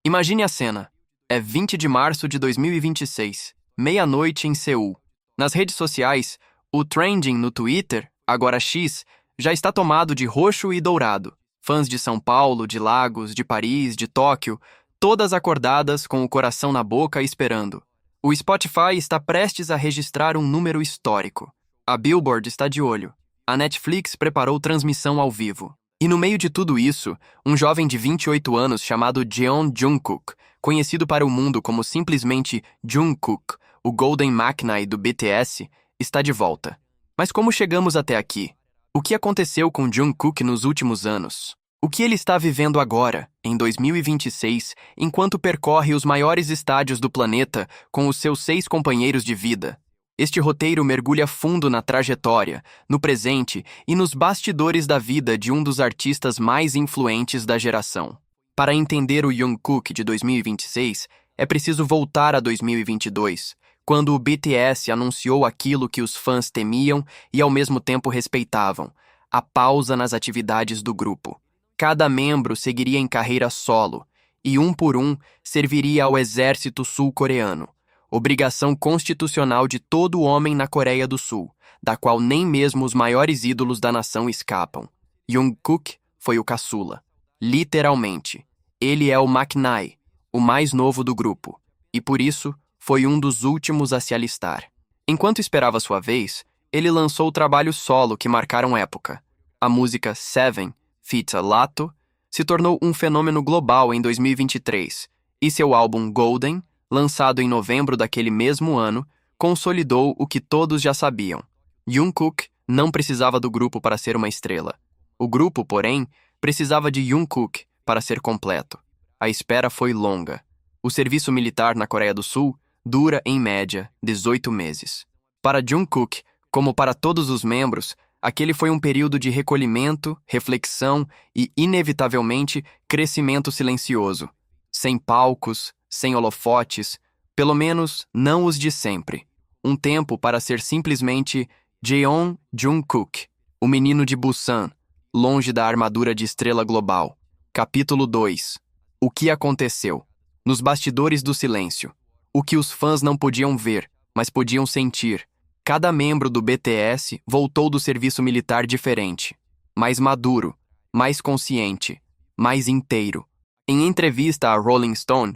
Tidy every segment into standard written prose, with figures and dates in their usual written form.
Imagine a cena. É 20 de março de 2026, meia-noite em Seul. Nas redes sociais, o trending no Twitter, agora X, já está tomado de roxo e dourado. Fãs de São Paulo, de Lagos, de Paris, de Tóquio, todas acordadas com o coração na boca esperando. O Spotify está prestes a registrar um número histórico. A Billboard está de olho. A Netflix preparou transmissão ao vivo. E no meio de tudo isso, um jovem de 28 anos chamado Jeon Jungkook, conhecido para o mundo como simplesmente Jungkook, o Golden Maknae do BTS, está de volta. Mas como chegamos até aqui? O que aconteceu com Jungkook nos últimos anos? O que ele está vivendo agora, em 2026, enquanto percorre os maiores estádios do planeta com os seus 6 companheiros de vida? Este roteiro mergulha fundo na trajetória, no presente e nos bastidores da vida de um dos artistas mais influentes da geração. Para entender o Jungkook de 2026, é preciso voltar a 2022, quando o BTS anunciou aquilo que os fãs temiam e ao mesmo tempo respeitavam: a pausa nas atividades do grupo. Cada membro seguiria em carreira solo, e um por um serviria ao exército sul-coreano, obrigação constitucional de todo homem na Coreia do Sul, da qual nem mesmo os maiores ídolos da nação escapam. Jungkook foi o caçula. Literalmente, ele é o Maknae, o mais novo do grupo, e por isso foi um dos últimos a se alistar. Enquanto esperava sua vez, ele lançou o trabalho solo que marcaram época. A música Seven, feat. Latto, se tornou um fenômeno global em 2023, e seu álbum Golden, lançado em novembro daquele mesmo ano, consolidou o que todos já sabiam. Jungkook não precisava do grupo para ser uma estrela. O grupo, porém, precisava de Jungkook para ser completo. A espera foi longa. O serviço militar na Coreia do Sul dura, em média, 18 meses. Para Jungkook, como para todos os membros, aquele foi um período de recolhimento, reflexão e, inevitavelmente, crescimento silencioso. Sem palcos, sem holofotes, pelo menos não os de sempre. Um tempo para ser simplesmente Jeon Jungkook, o menino de Busan, longe da armadura de estrela global. Capítulo 2. O que aconteceu? Nos bastidores do silêncio. O que os fãs não podiam ver, mas podiam sentir. Cada membro do BTS voltou do serviço militar diferente. Mais maduro, mais consciente, mais inteiro. Em entrevista a Rolling Stone,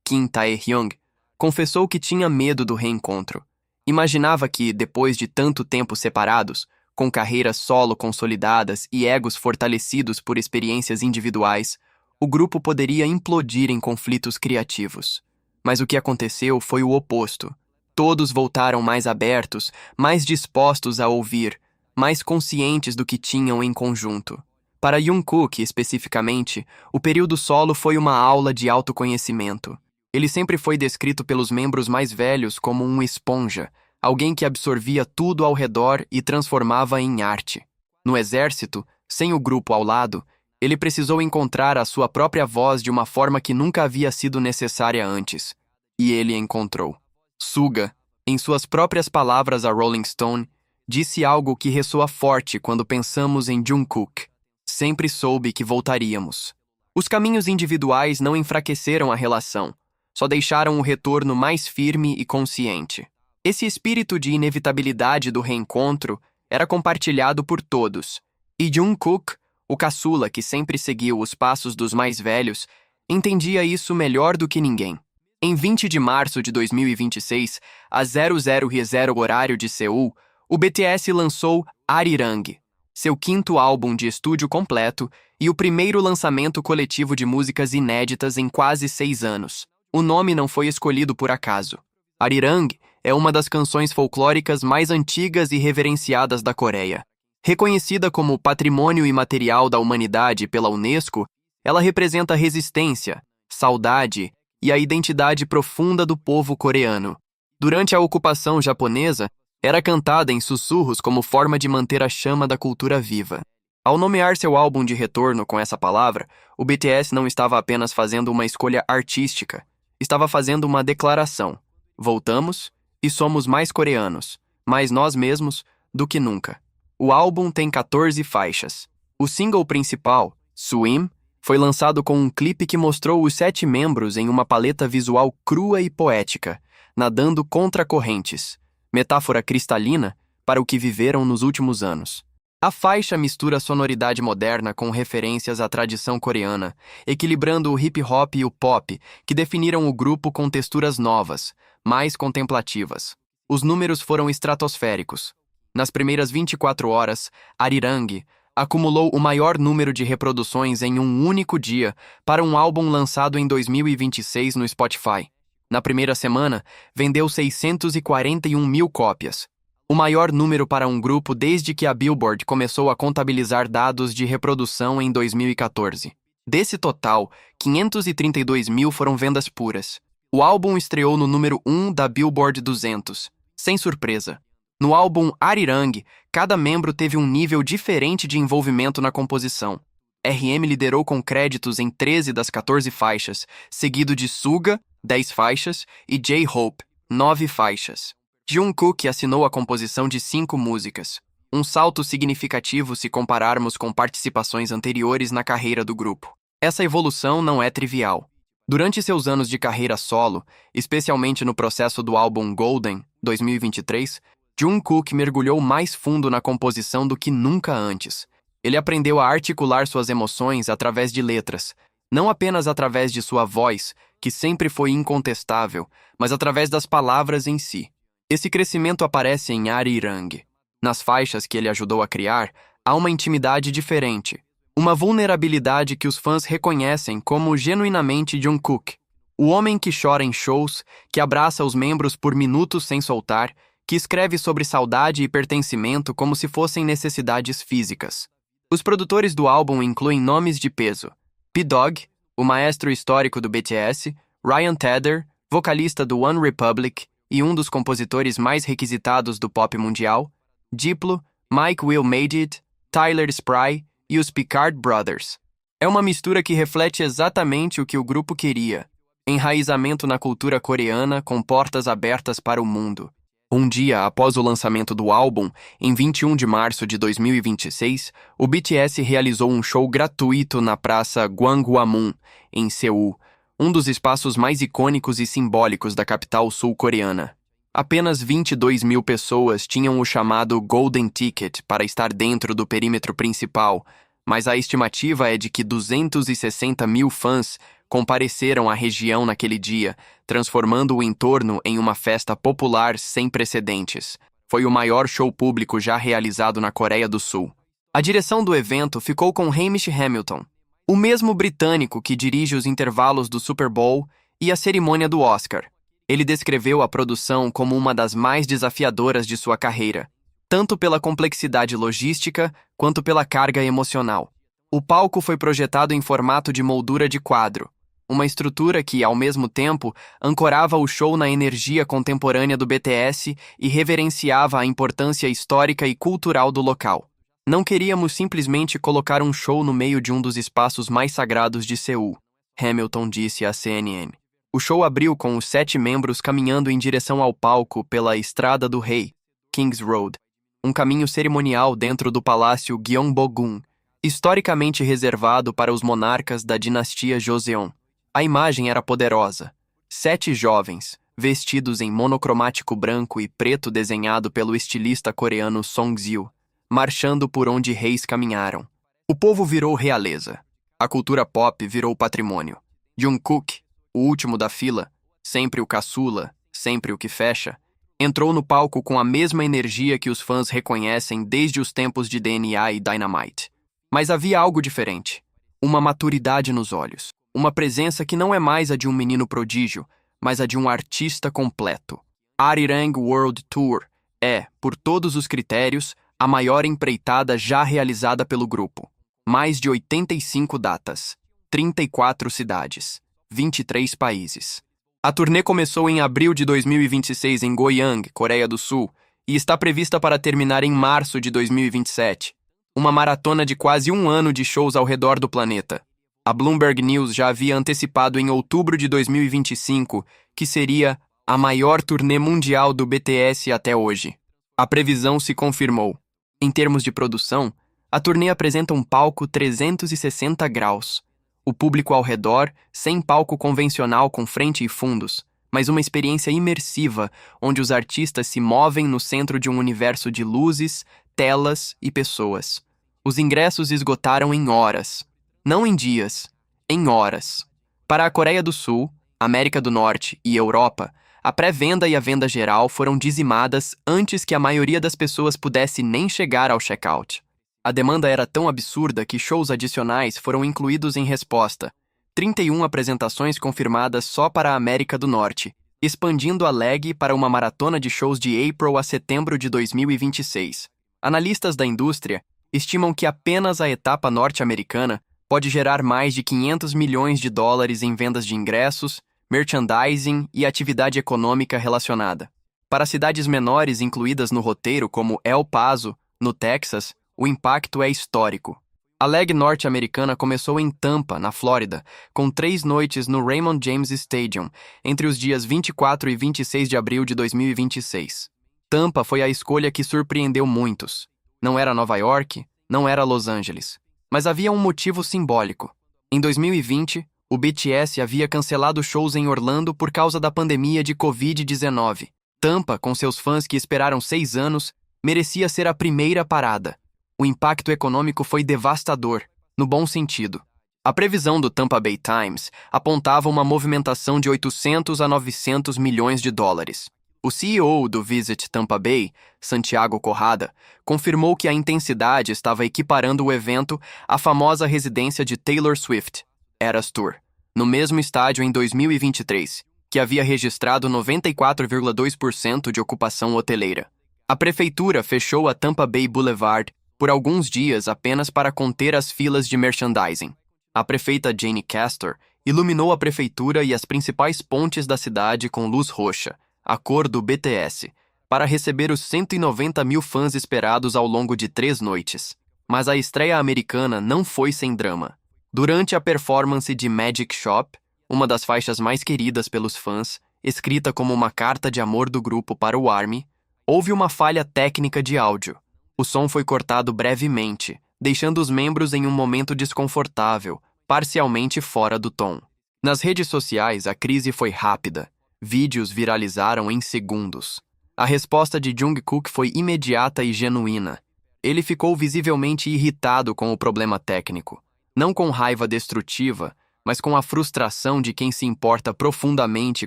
Kim Tae-hyung confessou que tinha medo do reencontro. Imaginava que, depois de tanto tempo separados, com carreiras solo consolidadas e egos fortalecidos por experiências individuais, o grupo poderia implodir em conflitos criativos. Mas o que aconteceu foi o oposto. Todos voltaram mais abertos, mais dispostos a ouvir, mais conscientes do que tinham em conjunto. Para Jungkook, especificamente, o período solo foi uma aula de autoconhecimento. Ele sempre foi descrito pelos membros mais velhos como um esponja, alguém que absorvia tudo ao redor e transformava em arte. No exército, sem o grupo ao lado, ele precisou encontrar a sua própria voz de uma forma que nunca havia sido necessária antes. E ele encontrou. Suga, em suas próprias palavras a Rolling Stone, disse algo que ressoa forte quando pensamos em Jungkook. Sempre soube que voltaríamos. Os caminhos individuais não enfraqueceram a relação, só deixaram o retorno mais firme e consciente. Esse espírito de inevitabilidade do reencontro era compartilhado por todos, e Jungkook, o caçula que sempre seguiu os passos dos mais velhos, entendia isso melhor do que ninguém. Em 20 de março de 2026, às 00h horário de Seul, o BTS lançou Arirang, seu 5º álbum de estúdio completo e o primeiro lançamento coletivo de músicas inéditas em quase 6 anos. O nome não foi escolhido por acaso. Arirang é uma das canções folclóricas mais antigas e reverenciadas da Coreia. Reconhecida como Patrimônio Imaterial da Humanidade pela Unesco, ela representa a resistência, saudade e a identidade profunda do povo coreano. Durante a ocupação japonesa, era cantada em sussurros como forma de manter a chama da cultura viva. Ao nomear seu álbum de retorno com essa palavra, o BTS não estava apenas fazendo uma escolha artística, estava fazendo uma declaração. Voltamos e somos mais coreanos, mais nós mesmos, do que nunca. O álbum tem 14 faixas. O single principal, Swim, Foi lançado com um clipe que mostrou os 7 membros em uma paleta visual crua e poética, nadando contra correntes, metáfora cristalina para o que viveram nos últimos anos. A faixa mistura sonoridade moderna com referências à tradição coreana, equilibrando o hip-hop e o pop, que definiram o grupo com texturas novas, mais contemplativas. Os números foram estratosféricos. Nas primeiras 24 horas, Arirang acumulou o maior número de reproduções em um único dia para um álbum lançado em 2026 no Spotify. Na primeira semana, vendeu 641 mil cópias, o maior número para um grupo desde que a Billboard começou a contabilizar dados de reprodução em 2014. Desse total, 532 mil foram vendas puras. O álbum estreou no número 1 da Billboard 200, sem surpresa. No álbum Arirang, cada membro teve um nível diferente de envolvimento na composição. RM liderou com créditos em 13 das 14 faixas, seguido de Suga, 10 faixas, e J-Hope, 9 faixas. Jungkook assinou a composição de 5 músicas, um salto significativo se compararmos com participações anteriores na carreira do grupo. Essa evolução não é trivial. Durante seus anos de carreira solo, especialmente no processo do álbum Golden, 2023, Jungkook mergulhou mais fundo na composição do que nunca antes. Ele aprendeu a articular suas emoções através de letras, não apenas através de sua voz, que sempre foi incontestável, mas através das palavras em si. Esse crescimento aparece em Arirang. Nas faixas que ele ajudou a criar, há uma intimidade diferente, uma vulnerabilidade que os fãs reconhecem como genuinamente Jungkook. O homem que chora em shows, que abraça os membros por minutos sem soltar, que escreve sobre saudade e pertencimento como se fossem necessidades físicas. Os produtores do álbum incluem nomes de peso: P-Dog, o maestro histórico do BTS, Ryan Tedder, vocalista do One Republic e um dos compositores mais requisitados do pop mundial, Diplo, Mike Will Made It, Tyler Spry e os Picard Brothers. É uma mistura que reflete exatamente o que o grupo queria: enraizamento na cultura coreana com portas abertas para o mundo. Um dia após o lançamento do álbum, em 21 de março de 2026, o BTS realizou um show gratuito na praça Gwangwamun, em Seul, um dos espaços mais icônicos e simbólicos da capital sul-coreana. Apenas 22 mil pessoas tinham o chamado Golden Ticket para estar dentro do perímetro principal, mas a estimativa é de que 260 mil fãs compareceram à região naquele dia, transformando o entorno em uma festa popular sem precedentes. Foi o maior show público já realizado na Coreia do Sul. A direção do evento ficou com Hamish Hamilton, o mesmo britânico que dirige os intervalos do Super Bowl e a cerimônia do Oscar. Ele descreveu a produção como uma das mais desafiadoras de sua carreira, tanto pela complexidade logística quanto pela carga emocional. O palco foi projetado em formato de moldura de quadro, uma estrutura que, ao mesmo tempo, ancorava o show na energia contemporânea do BTS e reverenciava a importância histórica e cultural do local. Não queríamos simplesmente colocar um show no meio de um dos espaços mais sagrados de Seul, Hamilton disse à CNN. O show abriu com os 7 membros caminhando em direção ao palco pela Estrada do Rei, King's Road, um caminho cerimonial dentro do Palácio Gyeongbokgung, historicamente reservado para os monarcas da dinastia Joseon. A imagem era poderosa. 7 jovens, vestidos em monocromático branco e preto desenhado pelo estilista coreano Song Seo, marchando por onde reis caminharam. O povo virou realeza. A cultura pop virou patrimônio. Jungkook, o último da fila, sempre o caçula, sempre o que fecha, entrou no palco com a mesma energia que os fãs reconhecem desde os tempos de DNA e Dynamite. Mas havia algo diferente. Uma maturidade nos olhos. Uma presença que não é mais a de um menino prodígio, mas a de um artista completo. Arirang World Tour é, por todos os critérios, a maior empreitada já realizada pelo grupo. Mais de 85 datas, 34 cidades, 23 países. A turnê começou em abril de 2026 em Goyang, Coreia do Sul, e está prevista para terminar em março de 2027. Uma maratona de quase um ano de shows ao redor do planeta. A Bloomberg News já havia antecipado em outubro de 2025 que seria a maior turnê mundial do BTS até hoje. A previsão se confirmou. Em termos de produção, a turnê apresenta um palco 360 graus, O público ao redor, sem palco convencional com frente e fundos, mas uma experiência imersiva onde os artistas se movem no centro de um universo de luzes, telas e pessoas. Os ingressos esgotaram em horas. Não em dias, em horas. Para a Coreia do Sul, América do Norte e Europa, a pré-venda e a venda geral foram dizimadas antes que a maioria das pessoas pudesse nem chegar ao check-out. A demanda era tão absurda que shows adicionais foram incluídos em resposta. 31 apresentações confirmadas só para a América do Norte, expandindo a leg para uma maratona de shows de April a setembro de 2026. Analistas da indústria estimam que apenas a etapa norte-americana pode gerar mais de 500 milhões de dólares em vendas de ingressos, merchandising e atividade econômica relacionada. Para cidades menores incluídas no roteiro, como El Paso, no Texas, o impacto é histórico. A leg norte-americana começou em Tampa, na Flórida, com 3 noites no Raymond James Stadium, entre os dias 24 e 26 de abril de 2026. Tampa foi a escolha que surpreendeu muitos. Não era Nova York, não era Los Angeles. Mas havia um motivo simbólico. Em 2020, o BTS havia cancelado shows em Orlando por causa da pandemia de Covid-19. Tampa, com seus fãs que esperaram 6 anos, merecia ser a primeira parada. O impacto econômico foi devastador, no bom sentido. A previsão do Tampa Bay Times apontava uma movimentação de 800 a 900 milhões de dólares. O CEO do Visit Tampa Bay, Santiago Corrada, confirmou que a intensidade estava equiparando o evento à famosa residência de Taylor Swift, Eras Tour, no mesmo estádio em 2023, que havia registrado 94,2% de ocupação hoteleira. A prefeitura fechou a Tampa Bay Boulevard por alguns dias apenas para conter as filas de merchandising. A prefeita Jane Castor iluminou a prefeitura e as principais pontes da cidade com luz roxa, a cor do BTS, para receber os 190 mil fãs esperados ao longo de 3 noites. Mas a estreia americana não foi sem drama. Durante a performance de Magic Shop, uma das faixas mais queridas pelos fãs, escrita como uma carta de amor do grupo para o ARMY, houve uma falha técnica de áudio. O som foi cortado brevemente, deixando os membros em um momento desconfortável, parcialmente fora do tom. Nas redes sociais, a crise foi rápida. Vídeos viralizaram em segundos. A resposta de Jungkook foi imediata e genuína. Ele ficou visivelmente irritado com o problema técnico. Não com raiva destrutiva, mas com a frustração de quem se importa profundamente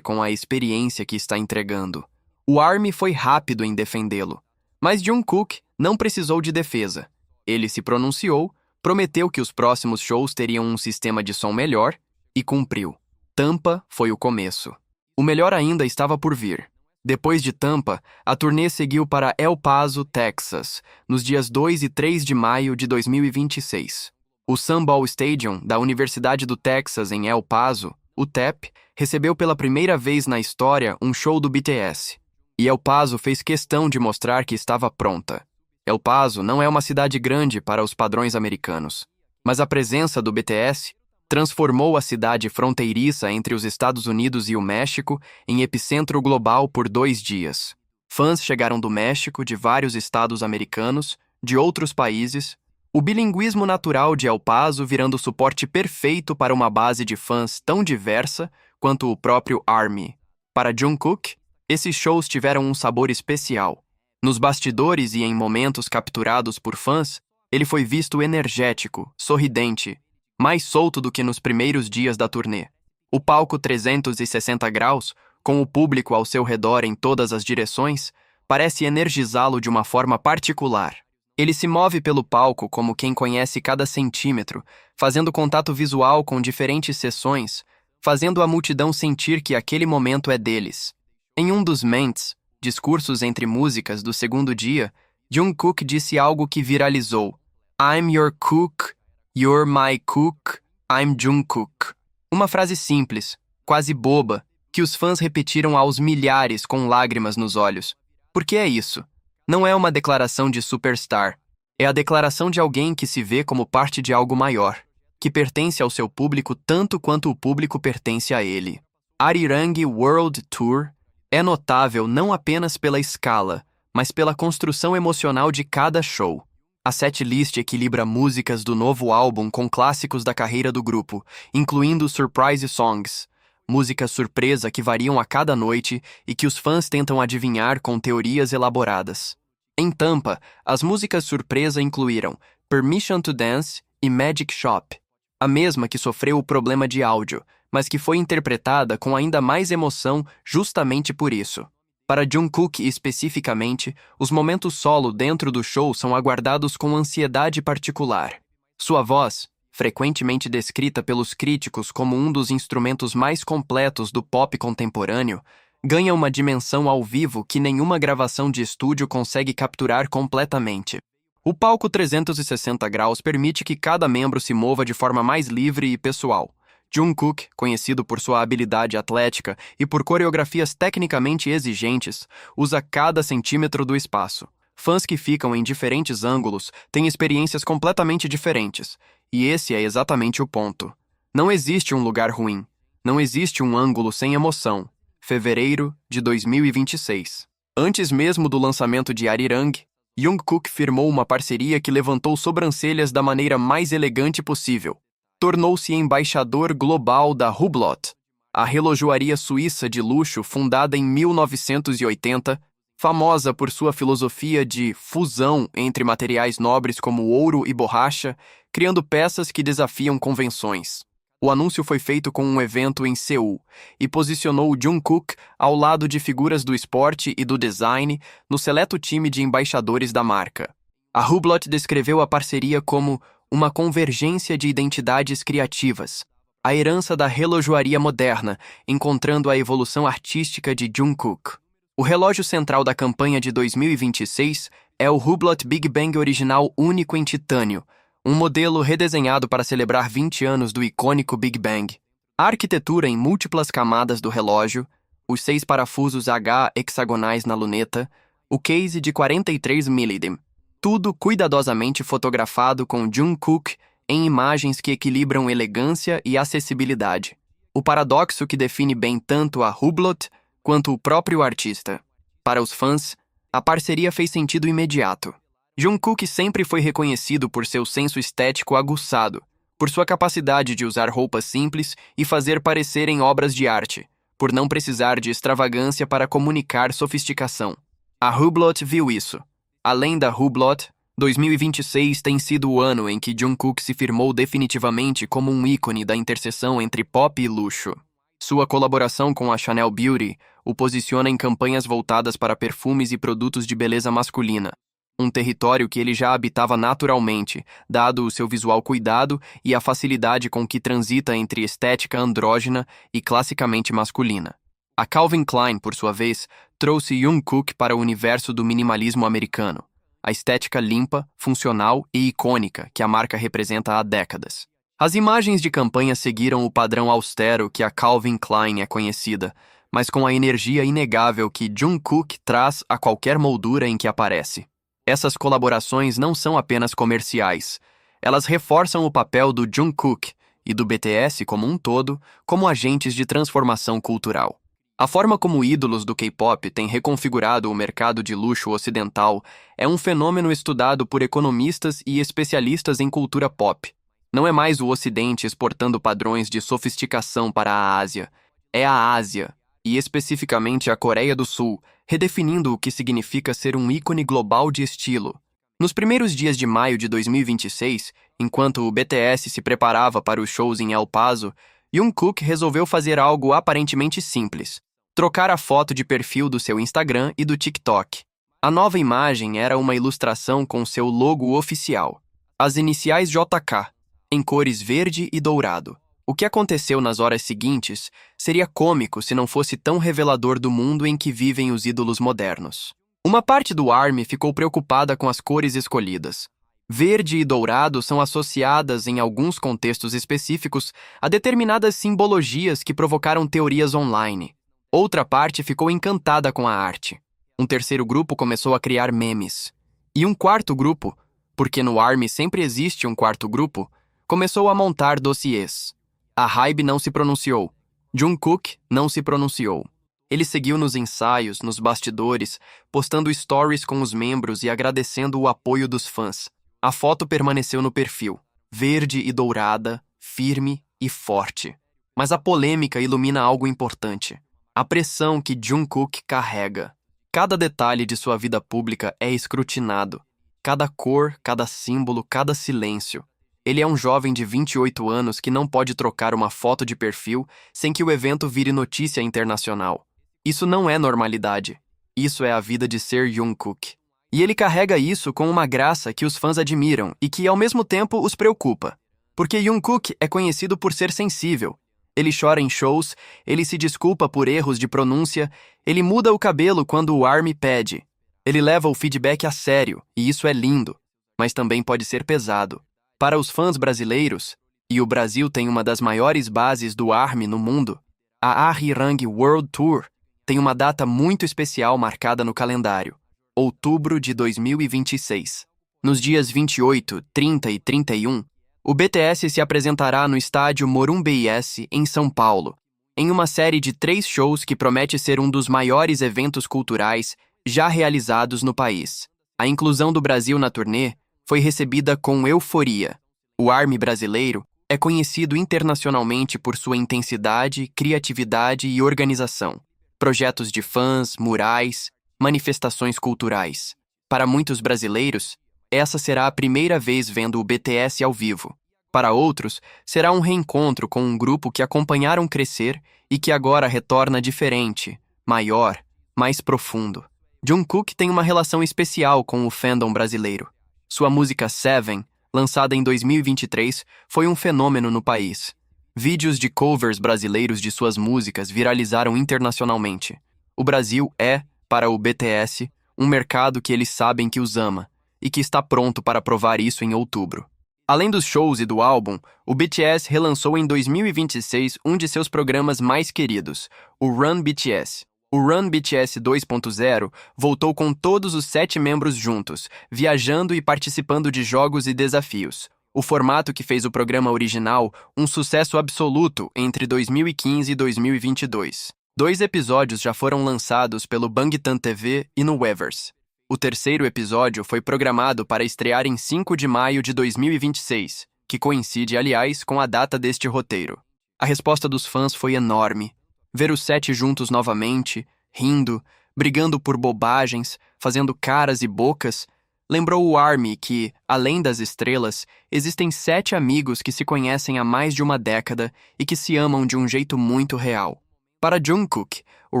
com a experiência que está entregando. O ARMY foi rápido em defendê-lo. Mas Jungkook não precisou de defesa. Ele se pronunciou, prometeu que os próximos shows teriam um sistema de som melhor e cumpriu. Tampa foi o começo. O melhor ainda estava por vir. Depois de Tampa, a turnê seguiu para El Paso, Texas, nos dias 2 e 3 de maio de 2026. O Sunball Stadium da Universidade do Texas em El Paso, o TEP, recebeu pela primeira vez na história um show do BTS. E El Paso fez questão de mostrar que estava pronta. El Paso não é uma cidade grande para os padrões americanos, mas a presença do BTS transformou a cidade fronteiriça entre os Estados Unidos e o México em epicentro global por 2 dias. Fãs chegaram do México, de vários estados americanos, de outros países, o bilinguismo natural de El Paso virando suporte perfeito para uma base de fãs tão diversa quanto o próprio ARMY. Para Jungkook, esses shows tiveram um sabor especial. Nos bastidores e em momentos capturados por fãs, ele foi visto energético, sorridente, mais solto do que nos primeiros dias da turnê. O palco 360 graus, com o público ao seu redor em todas as direções, parece energizá-lo de uma forma particular. Ele se move pelo palco como quem conhece cada centímetro, fazendo contato visual com diferentes seções, fazendo a multidão sentir que aquele momento é deles. Em um dos Ments, discursos entre músicas do segundo dia, Jungkook disse algo que viralizou. I'm your cook, you're my cook, I'm Jungkook. Uma frase simples, quase boba, que os fãs repetiram aos milhares com lágrimas nos olhos. Por que é isso? Não é uma declaração de superstar. É a declaração de alguém que se vê como parte de algo maior, que pertence ao seu público tanto quanto o público pertence a ele. Arirang World Tour é notável não apenas pela escala, mas pela construção emocional de cada show. A setlist equilibra músicas do novo álbum com clássicos da carreira do grupo, incluindo surprise songs, músicas surpresa que variam a cada noite e que os fãs tentam adivinhar com teorias elaboradas. Em Tampa, as músicas surpresa incluíram Permission to Dance e Magic Shop, a mesma que sofreu o problema de áudio, mas que foi interpretada com ainda mais emoção justamente por isso. Para Jungkook especificamente, os momentos solo dentro do show são aguardados com ansiedade particular. Sua voz, frequentemente descrita pelos críticos como um dos instrumentos mais completos do pop contemporâneo, ganha uma dimensão ao vivo que nenhuma gravação de estúdio consegue capturar completamente. O palco 360 graus permite que cada membro se mova de forma mais livre e pessoal. Jungkook, conhecido por sua habilidade atlética e por coreografias tecnicamente exigentes, usa cada centímetro do espaço. Fãs que ficam em diferentes ângulos têm experiências completamente diferentes, e esse é exatamente o ponto. Não existe um lugar ruim. Não existe um ângulo sem emoção. Fevereiro de 2026. Antes mesmo do lançamento de Arirang, Jungkook firmou uma parceria que levantou sobrancelhas da maneira mais elegante possível. Tornou-se embaixador global da Hublot, a relojoaria suíça de luxo fundada em 1980, famosa por sua filosofia de fusão entre materiais nobres como ouro e borracha, criando peças que desafiam convenções. O anúncio foi feito com um evento em Seul e posicionou Jungkook ao lado de figuras do esporte e do design no seleto time de embaixadores da marca. A Hublot descreveu a parceria como uma convergência de identidades criativas, a herança da relojoaria moderna, encontrando a evolução artística de Jungkook. O relógio central da campanha de 2026 é o Hublot Big Bang original único em titânio, um modelo redesenhado para celebrar 20 anos do icônico Big Bang. A arquitetura em múltiplas camadas do relógio, os 6 parafusos H hexagonais na luneta, o case de 43 mm, tudo cuidadosamente fotografado com Jungkook em imagens que equilibram elegância e acessibilidade. O paradoxo que define bem tanto a Hublot quanto o próprio artista. Para os fãs, a parceria fez sentido imediato. Jungkook sempre foi reconhecido por seu senso estético aguçado, por sua capacidade de usar roupas simples e fazer parecerem obras de arte, por não precisar de extravagância para comunicar sofisticação. A Hublot viu isso. Além da Hublot, 2026 tem sido o ano em que Jungkook se firmou definitivamente como um ícone da interseção entre pop e luxo. Sua colaboração com a Chanel Beauty o posiciona em campanhas voltadas para perfumes e produtos de beleza masculina, um território que ele já habitava naturalmente, dado o seu visual cuidado e a facilidade com que transita entre estética andrógena e classicamente masculina. A Calvin Klein, por sua vez, trouxe Jungkook para o universo do minimalismo americano, a estética limpa, funcional e icônica que a marca representa há décadas. As imagens de campanha seguiram o padrão austero que a Calvin Klein é conhecida, mas com a energia inegável que Jungkook traz a qualquer moldura em que aparece. Essas colaborações não são apenas comerciais, elas reforçam o papel do Jungkook e do BTS como um todo como agentes de transformação cultural. A forma como ídolos do K-pop têm reconfigurado o mercado de luxo ocidental é um fenômeno estudado por economistas e especialistas em cultura pop. Não é mais o Ocidente exportando padrões de sofisticação para a Ásia. É a Ásia, e especificamente a Coreia do Sul, redefinindo o que significa ser um ícone global de estilo. Nos primeiros dias de maio de 2026, enquanto o BTS se preparava para os shows em El Paso, Jungkook resolveu fazer algo aparentemente simples: trocar a foto de perfil do seu Instagram e do TikTok. A nova imagem era uma ilustração com seu logo oficial, as iniciais JK, em cores verde e dourado. O que aconteceu nas horas seguintes seria cômico se não fosse tão revelador do mundo em que vivem os ídolos modernos. Uma parte do ARMY ficou preocupada com as cores escolhidas. Verde e dourado são associadas, em alguns contextos específicos, a determinadas simbologias que provocaram teorias online. Outra parte ficou encantada com a arte. Um terceiro grupo começou a criar memes. E um quarto grupo, porque no ARMY sempre existe um quarto grupo, começou a montar dossiês. A HYBE não se pronunciou. Jungkook não se pronunciou. Ele seguiu nos ensaios, nos bastidores, postando stories com os membros e agradecendo o apoio dos fãs. A foto permaneceu no perfil, verde e dourada, firme e forte. Mas a polêmica ilumina algo importante: a pressão que Jungkook carrega. Cada detalhe de sua vida pública é escrutinado. Cada cor, cada símbolo, cada silêncio. Ele é um jovem de 28 anos que não pode trocar uma foto de perfil sem que o evento vire notícia internacional. Isso não é normalidade. Isso é a vida de ser Jungkook. E ele carrega isso com uma graça que os fãs admiram e que, ao mesmo tempo, os preocupa. Porque Jungkook é conhecido por ser sensível. Ele chora em shows, ele se desculpa por erros de pronúncia, ele muda o cabelo quando o ARMY pede. Ele leva o feedback a sério, e isso é lindo, mas também pode ser pesado. Para os fãs brasileiros, e o Brasil tem uma das maiores bases do ARMY no mundo, a Arirang World Tour tem uma data muito especial marcada no calendário: outubro de 2026. Nos dias 28, 30 e 31, o BTS se apresentará no estádio Morumbi IS, em São Paulo, em uma série de 3 shows que promete ser um dos maiores eventos culturais já realizados no país. A inclusão do Brasil na turnê foi recebida com euforia. O ARMY brasileiro é conhecido internacionalmente por sua intensidade, criatividade e organização. Projetos de fãs, murais, manifestações culturais. Para muitos brasileiros, essa será a primeira vez vendo o BTS ao vivo. Para outros, será um reencontro com um grupo que acompanharam crescer e que agora retorna diferente, maior, mais profundo. Jungkook tem uma relação especial com o fandom brasileiro. Sua música Seven, lançada em 2023, foi um fenômeno no país. Vídeos de covers brasileiros de suas músicas viralizaram internacionalmente. O Brasil é, para o BTS, um mercado que eles sabem que os ama e que está pronto para provar isso em outubro. Além dos shows e do álbum, o BTS relançou em 2026 um de seus programas mais queridos, o Run BTS. O Run BTS 2.0 voltou com todos os 7 membros juntos, viajando e participando de jogos e desafios. O formato que fez o programa original um sucesso absoluto entre 2015 e 2022. 2 episódios já foram lançados pelo Bangtan TV e no Weverse. O terceiro episódio foi programado para estrear em 5 de maio de 2026, que coincide, aliás, com a data deste roteiro. A resposta dos fãs foi enorme. Ver os 7 juntos novamente, rindo, brigando por bobagens, fazendo caras e bocas, lembrou o ARMY que, além das estrelas, existem 7 amigos que se conhecem há mais de uma década e que se amam de um jeito muito real. Para Jungkook, o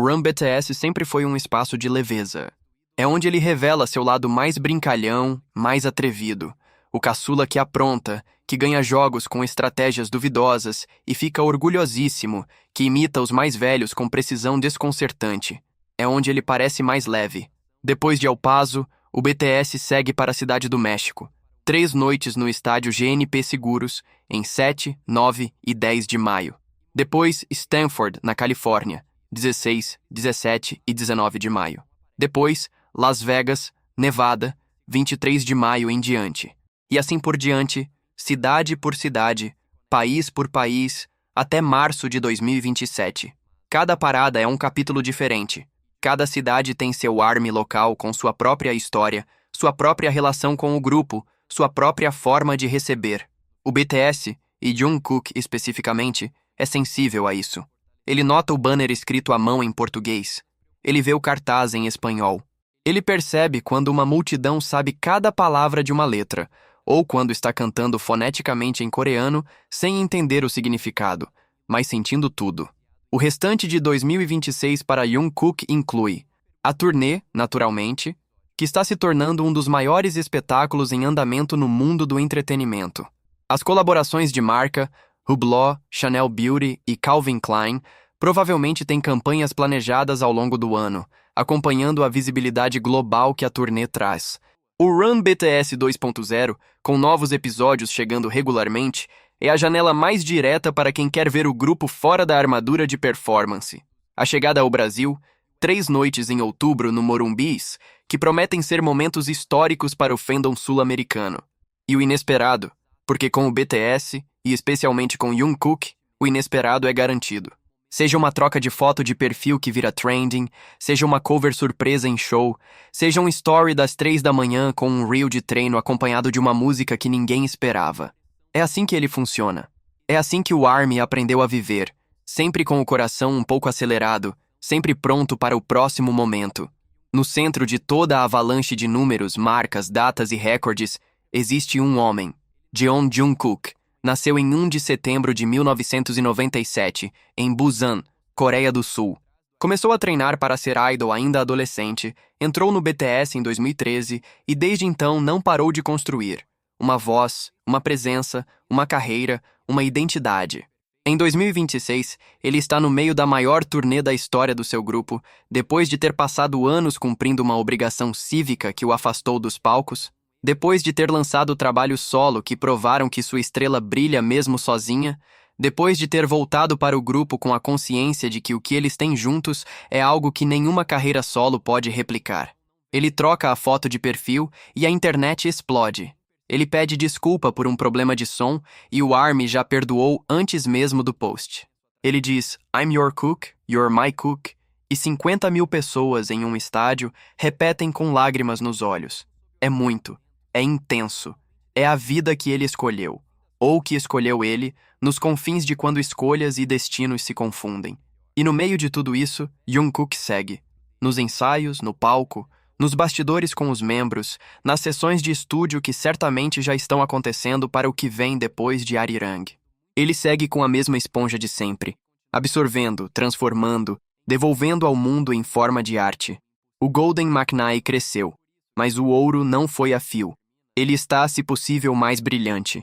Run BTS sempre foi um espaço de leveza. É onde ele revela seu lado mais brincalhão, mais atrevido. O caçula que apronta, que ganha jogos com estratégias duvidosas e fica orgulhosíssimo, que imita os mais velhos com precisão desconcertante. É onde ele parece mais leve. Depois de El Paso, o BTS segue para a cidade do México. 3 noites no estádio GNP Seguros, em 7, 9 e 10 de maio. Depois, Stanford, na Califórnia, 16, 17 e 19 de maio. Depois, Las Vegas, Nevada, 23 de maio em diante. E assim por diante, cidade por cidade, país por país, até março de 2027. Cada parada é um capítulo diferente. Cada cidade tem seu ARMY local com sua própria história, sua própria relação com o grupo, sua própria forma de receber. O BTS, e Jungkook especificamente, é sensível a isso. Ele nota o banner escrito à mão em português. Ele vê o cartaz em espanhol. Ele percebe quando uma multidão sabe cada palavra de uma letra, ou quando está cantando foneticamente em coreano sem entender o significado, mas sentindo tudo. O restante de 2026 para Jungkook inclui a turnê, naturalmente, que está se tornando um dos maiores espetáculos em andamento no mundo do entretenimento. As colaborações de marca, Hublot, Chanel Beauty e Calvin Klein, provavelmente têm campanhas planejadas ao longo do ano, acompanhando a visibilidade global que a turnê traz. O Run BTS 2.0, com novos episódios chegando regularmente, é a janela mais direta para quem quer ver o grupo fora da armadura de performance. A chegada ao Brasil, 3 noites em outubro no Morumbis, que prometem ser momentos históricos para o fandom sul-americano. E o inesperado, porque com o BTS, e especialmente com Jungkook, o inesperado é garantido. Seja uma troca de foto de perfil que vira trending, seja uma cover surpresa em show, seja um story das 3 da manhã com um reel de treino acompanhado de uma música que ninguém esperava. É assim que ele funciona. É assim que o ARMY aprendeu a viver, sempre com o coração um pouco acelerado, sempre pronto para o próximo momento. No centro de toda a avalanche de números, marcas, datas e recordes, existe um homem, Jeon Jungkook. Nasceu em 1 de setembro de 1997, em Busan, Coreia do Sul. Começou a treinar para ser idol ainda adolescente, entrou no BTS em 2013 e desde então não parou de construir uma voz, uma presença, uma carreira, uma identidade. Em 2026, ele está no meio da maior turnê da história do seu grupo, depois de ter passado anos cumprindo uma obrigação cívica que o afastou dos palcos. Depois de ter lançado o trabalho solo que provaram que sua estrela brilha mesmo sozinha, depois de ter voltado para o grupo com a consciência de que o que eles têm juntos é algo que nenhuma carreira solo pode replicar. Ele troca a foto de perfil e a internet explode. Ele pede desculpa por um problema de som e o ARMY já perdoou antes mesmo do post. Ele diz, I'm your cook, you're my cook, e 50 mil pessoas em um estádio repetem com lágrimas nos olhos. É muito. É intenso. É a vida que ele escolheu, ou que escolheu ele, nos confins de quando escolhas e destinos se confundem. E no meio de tudo isso, Jungkook segue. Nos ensaios, no palco, nos bastidores com os membros, nas sessões de estúdio que certamente já estão acontecendo para o que vem depois de Arirang. Ele segue com a mesma esponja de sempre, absorvendo, transformando, devolvendo ao mundo em forma de arte. O Golden McNai cresceu, mas o ouro não foi a fio. Ele está, se possível, mais brilhante.